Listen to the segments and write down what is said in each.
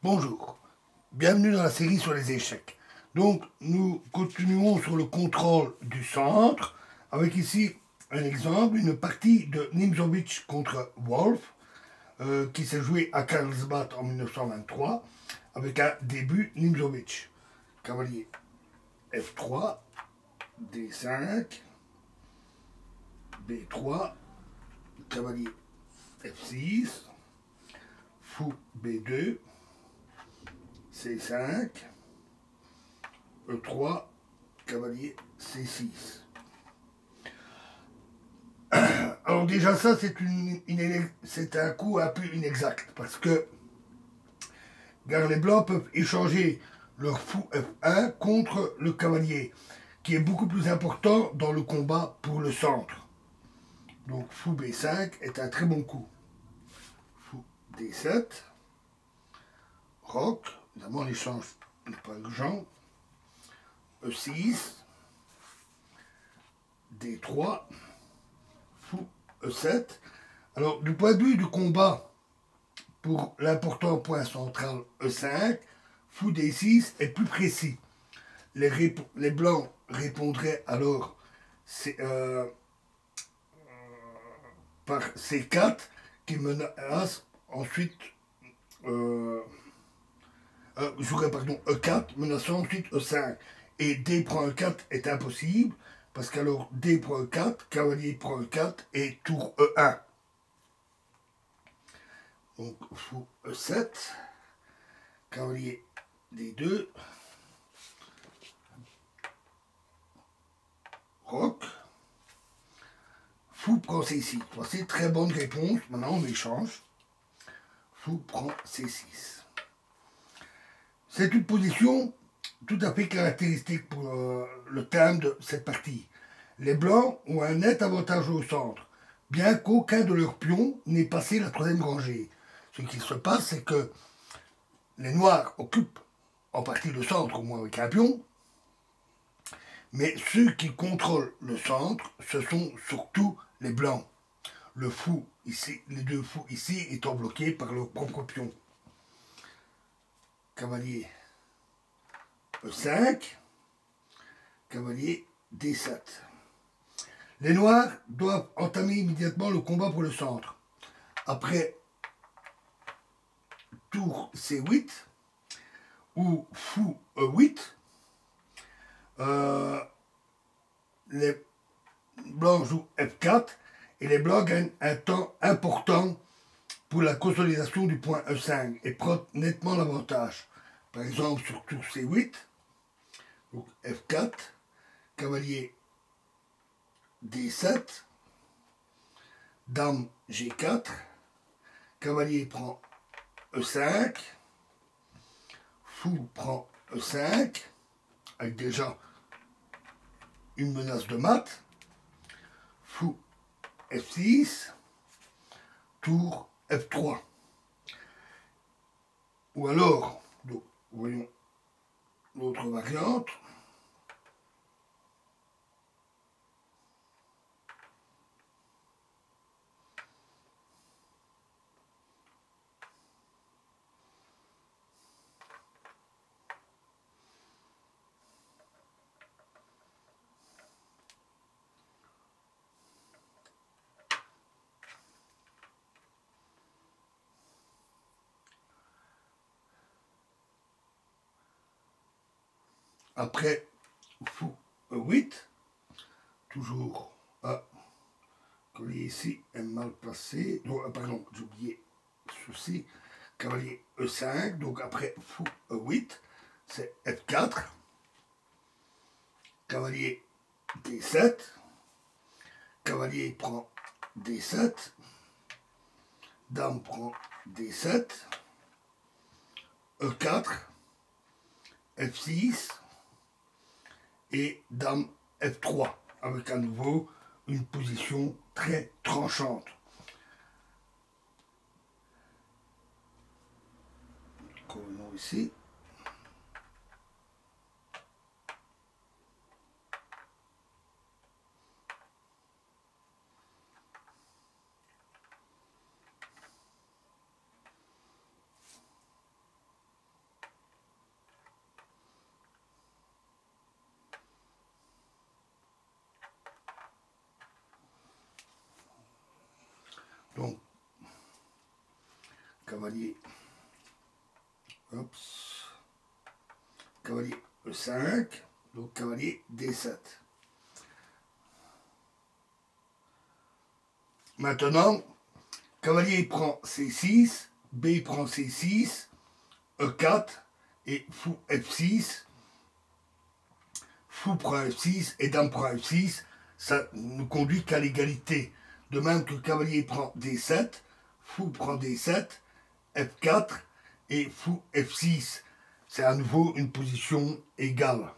Bonjour, bienvenue dans la série sur les échecs. Donc nous continuons sur le contrôle du centre avec ici un exemple, une partie de Nimzowitsch contre Wolf qui s'est jouée à Karlsbad en 1923 avec un début Nimzowitsch. Cavalier F3, D5, B3, cavalier F6, fou B2, C5, E3, cavalier C6. Alors déjà ça c'est un coup un peu inexact parce que car les blancs peuvent échanger leur fou F1 contre le cavalier qui est beaucoup plus important dans le combat pour le centre. Donc fou B5 est un très bon coup. Fou D7, roc, évidemment l'échange n'est pas urgent. E6, D3, fou E7. Alors du point de vue du combat pour l'important point central E5, fou D6 est plus précis. Les blancs répondraient alors par C4 qui menace ensuite jouerait pardon E4 menaçant ensuite E5 et D prend E4 est impossible parce qu'alors D prend E4, cavalier prend E4 et tour E1. Donc fou E7, cavalier D2, roc, fou prend C6. Voici très bonne réponse. Maintenant on échange. Fou prend C6. C'est une position tout à fait caractéristique pour le thème de cette partie. Les blancs ont un net avantage au centre, bien qu'aucun de leurs pions n'ait passé la troisième rangée. Ce qui se passe, c'est que les noirs occupent en partie le centre, au moins avec un pion, mais ceux qui contrôlent le centre, ce sont surtout les blancs. Le fou ici, les deux fous ici étant bloqués par leur propre pion. Cavalier E5, cavalier D7. Les noirs doivent entamer immédiatement le combat pour le centre. Après tour C8 ou fou E8, les blancs jouent F4 et les blancs gagnent un temps important pour la consolidation du point E5 et prennent nettement l'avantage. Par exemple, sur tour C8, donc F4, cavalier D7, dame G4, cavalier prend E5, fou prend E5, avec déjà une menace de mat, fou F6, tour F3. Ou alors, donc, voyons l'autre variante. Après, fou E8, toujours collier ici est mal placé. Donc, pardon, j'ai oublié ceci. Cavalier E5, donc après fou E8, c'est F4. Cavalier D7. Cavalier prend D7. Dame prend D7. E4. F6. Et Dame F3. Avec à nouveau une position très tranchante. Revenons ici. cavalier, hop, cavalier E5, donc cavalier D7. Maintenant, cavalier prend C6, B prend C6, E4 et fou F6. Fou prend F6 et dame prend F6. Ça ne conduit qu'à l'égalité. De même que cavalier prend D7, fou prend D7, F4 et fou F6. C'est à nouveau une position égale.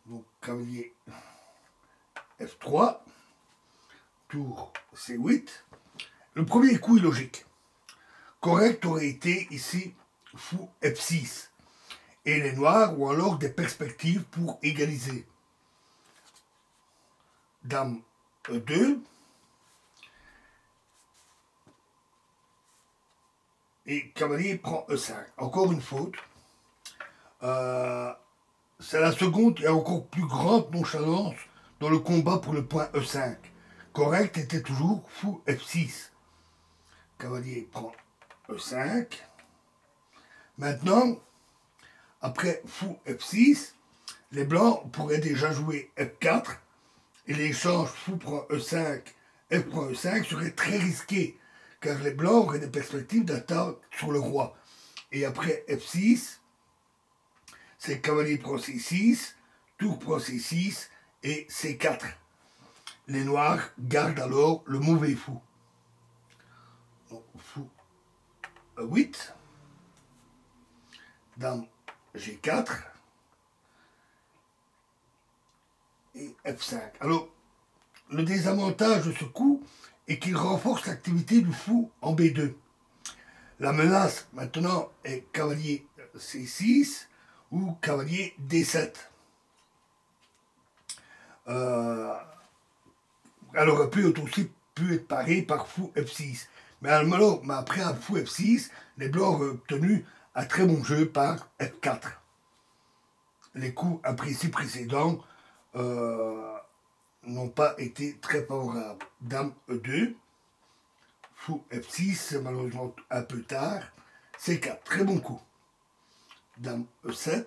Donc cavalier F3, tour C8. Le premier coup est logique. Correct aurait été ici fou F6. Et les noirs ont alors des perspectives pour égaliser. Dame E2. Et cavalier prend E5. Encore une faute. C'est la seconde et encore plus grande nonchalance dans le combat pour le point E5. Correct était toujours fou F6. Cavalier prend E5. Maintenant, après fou F6, les blancs pourraient déjà jouer F4 et l'échange fou prend E5, F prend E5 serait très risqué car les blancs auraient des perspectives d'attaque sur le roi. Et après F6, c'est cavalier prend C6, tour prend C6 et C4. Les noirs gardent alors le mauvais fou. Donc, fou E8, dame G4 et F5. Alors, le désavantage de ce coup est qu'il renforce l'activité du fou en B2. La menace maintenant est cavalier C6 ou cavalier D7. Elle aurait pu aussi être parée par fou F6. Mais après un fou F6, les blancs auraient obtenu un très bon jeu par F4. Les coups imprécis précédents n'ont pas été très favorables. Dame E2, fou F6, c'est malheureusement un peu tard. C4, très bon coup. Dame E7,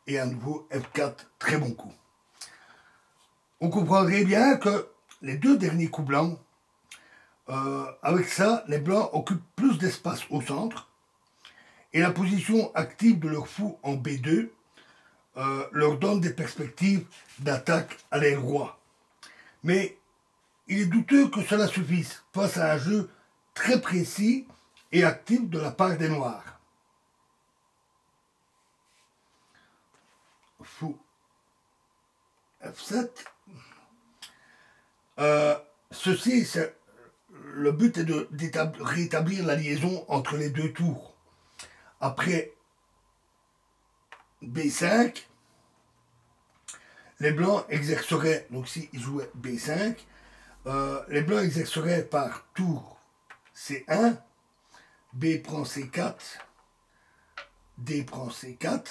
et à nouveau F4, très bon coup. On comprendrait bien que les deux derniers coups blancs, avec ça, les blancs occupent plus d'espace au centre, et la position active de leur fou en B2 leur donne des perspectives d'attaque à l'aile roi. Mais il est douteux que cela suffise face à un jeu très précis et actif de la part des noirs. Fou F7. Ceci, le but est de rétablir la liaison entre les deux tours. Après B5, les blancs exerceraient, donc s'ils jouaient B5, les blancs exerceraient par tour C1, B prend C4, D prend C4,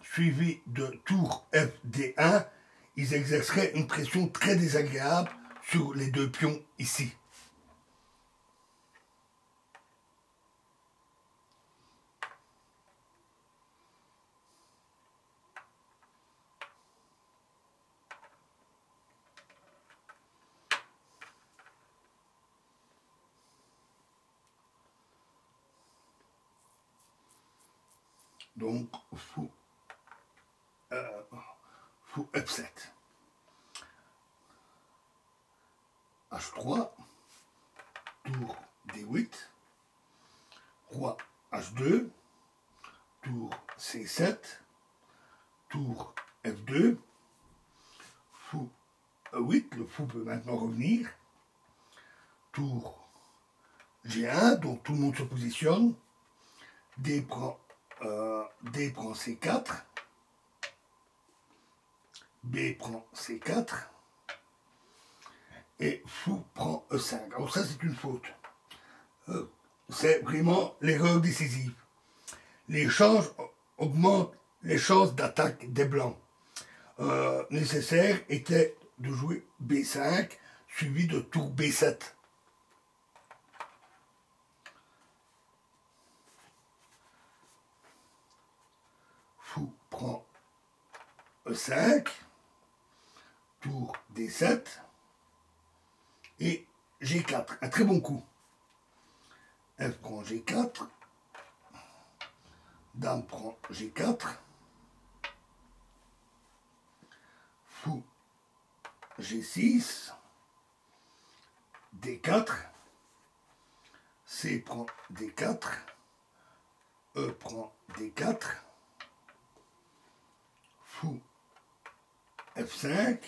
suivi de tour F D1, ils exerceraient une pression très désagréable sur les deux pions ici. Donc, fou F7. H3, tour D8, roi H2, tour C7, tour F2, fou E8, le fou peut maintenant revenir, tour G1, donc tout le monde se positionne, D prend C4, B prend C4, et fou prend E5. Alors ça, c'est une faute. C'est vraiment l'erreur décisive. L'échange augmente les chances d'attaque des blancs. Nécessaire était de jouer B5, suivi de tour B7. prend E5, tour D7, et G4, un très bon coup. F prend G4, Dame prend G4, Fou G6, D4, C prend D4, E prend D4, Fou F5,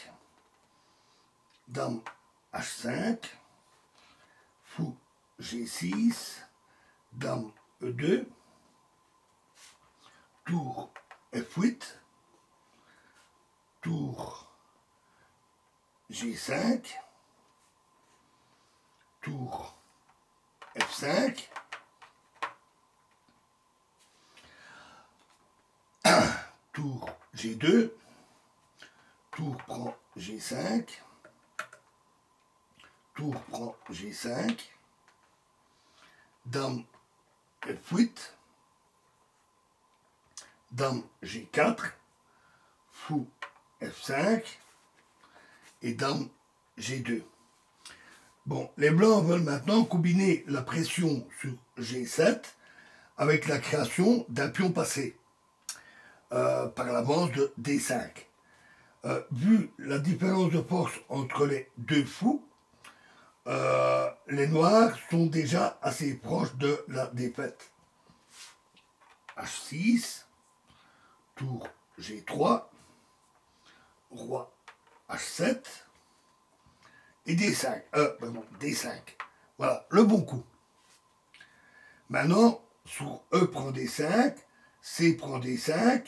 Dame H5, Fou G6, Dame E2, tour F8, tour G5, tour F5, tour G2, tour prend G5, tour prend G5, Dame F8, Dame G4, Fou F5 et Dame G2. Bon, les Blancs veulent maintenant combiner la pression sur G7 avec la création d'un pion passé par l'avance de D5. Vu la différence de force entre les deux fous, les Noirs sont déjà assez proches de la défaite. H6, tour G3, roi H7 et D5. D5. Voilà, le bon coup. Maintenant, sur E prend D5, C prend D5,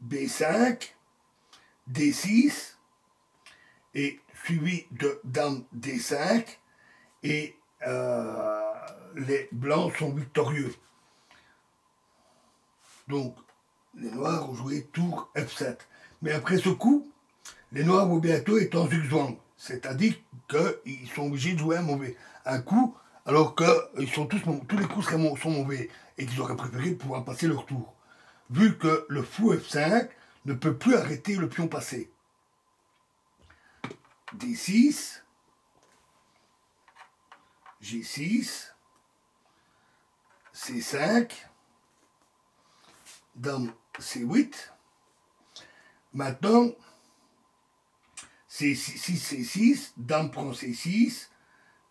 B5, D6, et suivi de Dame D5, et les Blancs sont victorieux. Donc, les Noirs ont joué tour F7. Mais après ce coup, les Noirs vont bientôt être en zugzwang. C'est-à-dire qu'ils sont obligés de jouer un coup, alors que tous les coups sont mauvais, et qu'ils auraient préféré pouvoir passer leur tour. Vu que le fou F5 ne peut plus arrêter le pion passé. D6, G6, C5, Dame C8. Maintenant, C6, C6, Dame prend C6,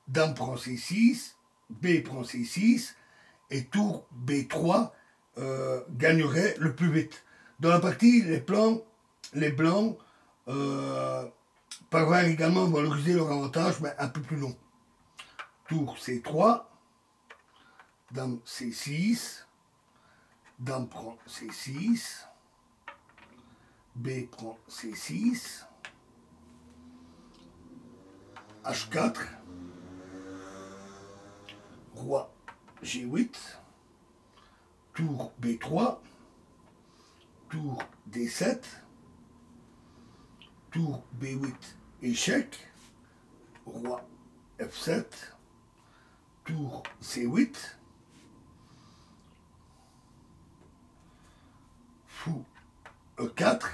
Dame prend C6, B prend C6, et tour B3 gagnerait le plus vite. Dans la partie, les Blancs parvinrent également à valoriser leur avantage, mais un peu plus long. Tour C3, Dame C6, Dame prend C6, B prend C6, H4, roi G8, tour B3, tour D7, tour B8, échec, roi F7, tour C8, fou E4,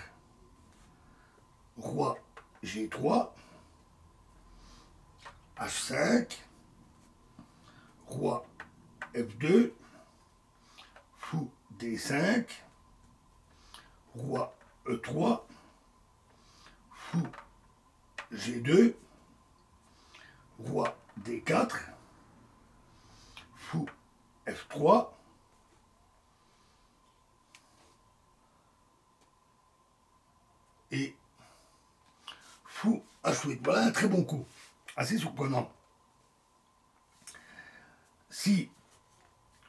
roi G3, H5, roi F2, fou D5, roi E3, fou G2, roi D4, fou F3, et fou H8. Voilà un très bon coup, assez surprenant. Si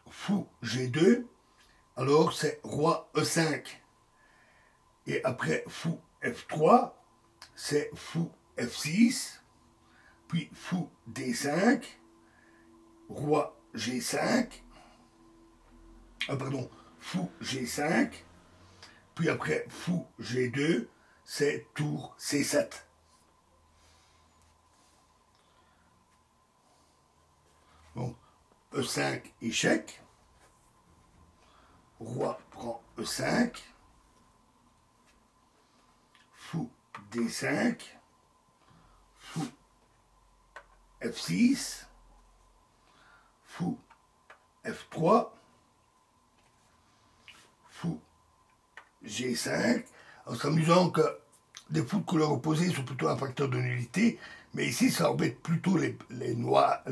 fou G2, alors c'est roi E5. Et après fou F3, c'est fou F6, puis fou D5, roi G5, fou G5, puis après fou G2, c'est tour C7. Donc E5 échec, roi prend E5, D5, fou, F6, fou, F3, fou, G5. Alors c'est amusant que les fous de couleur opposée sont plutôt un facteur de nullité, mais ici ça embête plutôt les noirs.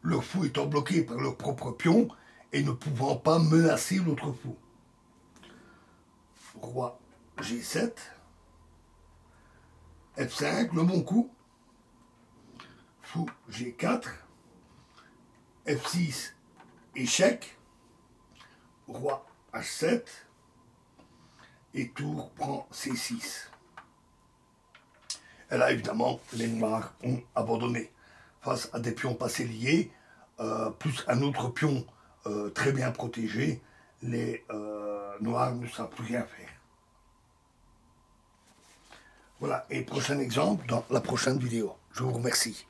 Leur fou étant bloqué par leur propre pion et ne pouvant pas menacer l'autre fou. Roi G7, F5, le bon coup, fou G4, F6, échec, roi H7, et tour prend C6. Et là, évidemment, les noirs ont abandonné. Face à des pions passés liés, plus un autre pion très bien protégé, les noirs ne savent plus rien faire. Voilà, et prochain exemple dans la prochaine vidéo. Je vous remercie.